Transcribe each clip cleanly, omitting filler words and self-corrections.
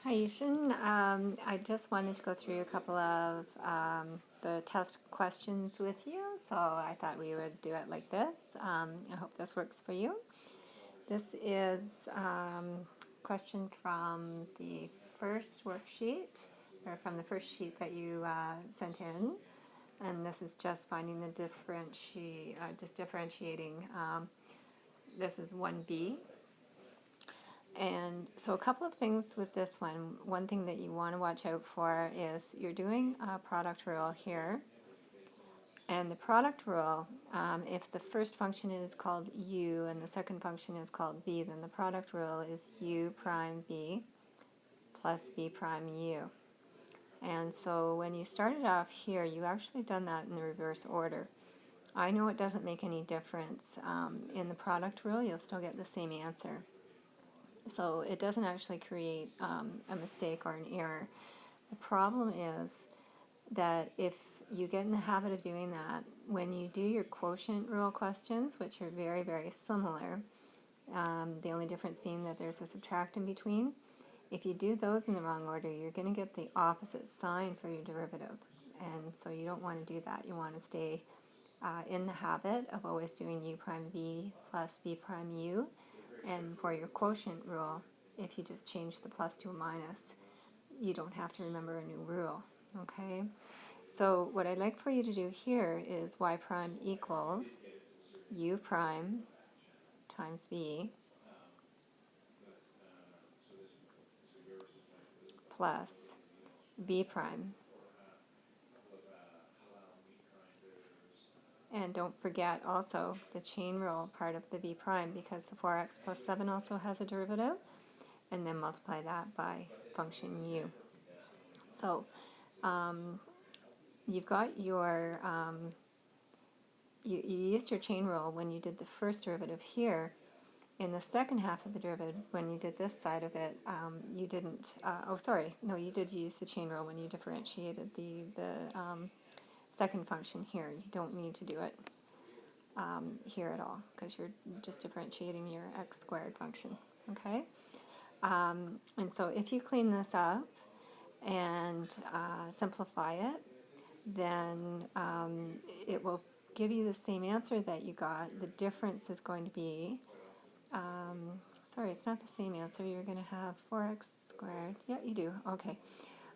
Hi, Yishin. I just wanted to go through a couple of the test questions with you, so I thought we would do it like this. I hope this works for you. This is question from the first worksheet, or from the first sheet that you sent in, and this is just finding the just differentiating. This is 1B. And so a couple of things with this one. One thing that you want to watch out for is you're doing a product rule here. And the product rule, if the first function is called u and the second function is called b, then the product rule is u prime b plus b prime u. And so when you started off here, you actually done that in the reverse order. I know it doesn't make any difference. In the product rule, you'll still get the same answer. So it doesn't actually create a mistake or an error. The problem is that if you get in the habit of doing that, when you do your quotient rule questions, which are very, very similar, the only difference being that there's a subtract in between, if you do those in the wrong order, you're going to get the opposite sign for your derivative. And so you don't want to do that. You want to stay in the habit of always doing u prime b plus b prime u. And for your quotient rule, if you just change the plus to a minus, you don't have to remember a new rule, okay? So what I'd like for you to do here is y prime equals u prime times b plus b prime. And don't forget also the chain rule part of the b prime, because the 4x plus 7 also has a derivative, and then multiply that by function u. So you've got your, you used your chain rule when you did the first derivative here. In the second half of the derivative, when you did this side of it, you didn't, you did use the chain rule when you differentiated the second function here. You don't need to do it here at all, because you're just differentiating your x squared function, okay? And so if you clean this up and simplify it, then it will give you the same answer that you got. The difference is going to be, sorry, it's not the same answer. You're going to have 4x squared. Yeah, you do. Okay.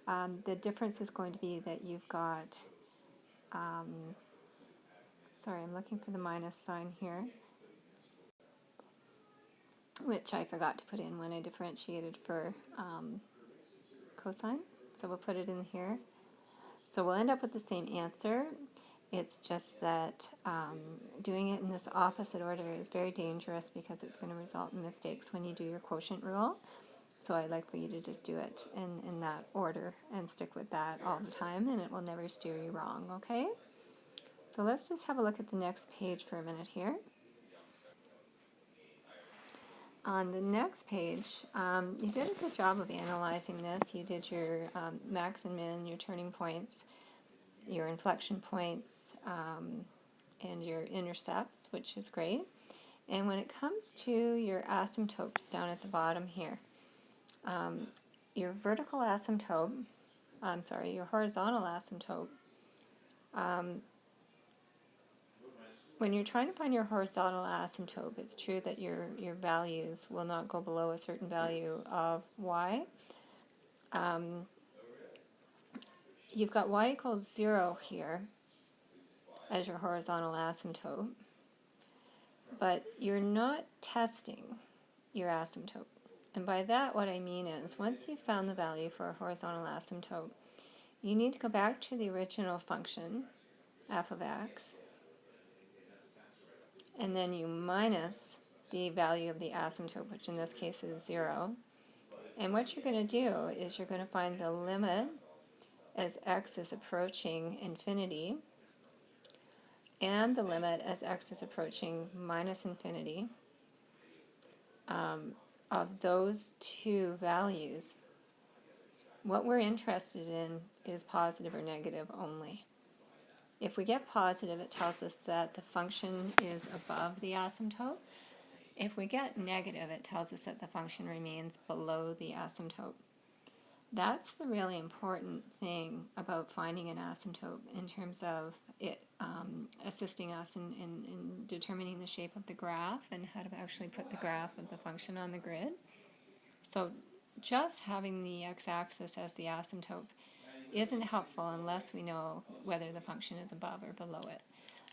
The difference is going to be that you've got, sorry, I'm looking for the minus sign here, which I forgot to put in when I differentiated for cosine. So we'll put it in here. So we'll end up with the same answer. It's just that doing it in this opposite order is very dangerous, because it's going to result in mistakes when you do your quotient rule. So I'd like for you to just do it in that order and stick with that all the time, and it will never steer you wrong, okay? So let's just have a look at the next page for a minute here. On the next page, you did a good job of analyzing this. You did your max and min, your turning points, your inflection points, and your intercepts, which is great. And when it comes to your asymptotes down at the bottom here, your vertical asymptote, your horizontal asymptote, when you're trying to find your horizontal asymptote, it's true that your values will not go below a certain value of y. You've got y equals 0 here as your horizontal asymptote, but you're not testing your asymptote. And by that, what I mean is, once you've found the value for a horizontal asymptote, you need to go back to the original function, f of x, and then you minus the value of the asymptote, which in this case is 0. And what you're going to do is you're going to find the limit as x is approaching infinity, and the limit as x is approaching minus infinity, of those two values. What we're interested in is positive or negative only. If we get positive, it tells us that the function is above the asymptote. If we get negative, it tells us that the function remains below the asymptote. That's the really important thing about finding an asymptote in terms of it assisting us in determining the shape of the graph and how to actually put the graph of the function on the grid. So just having the x-axis as the asymptote isn't helpful unless we know whether the function is above or below it.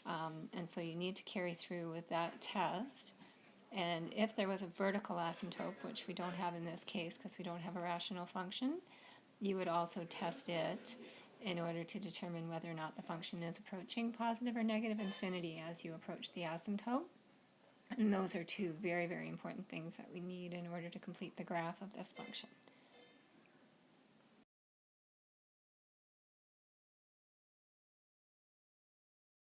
And so you need to carry through with that test. And if there was a vertical asymptote, which we don't have in this case because we don't have a rational function, you would also test it in order to determine whether or not the function is approaching positive or negative infinity as you approach the asymptote. And those are two very, very important things that we need in order to complete the graph of this function.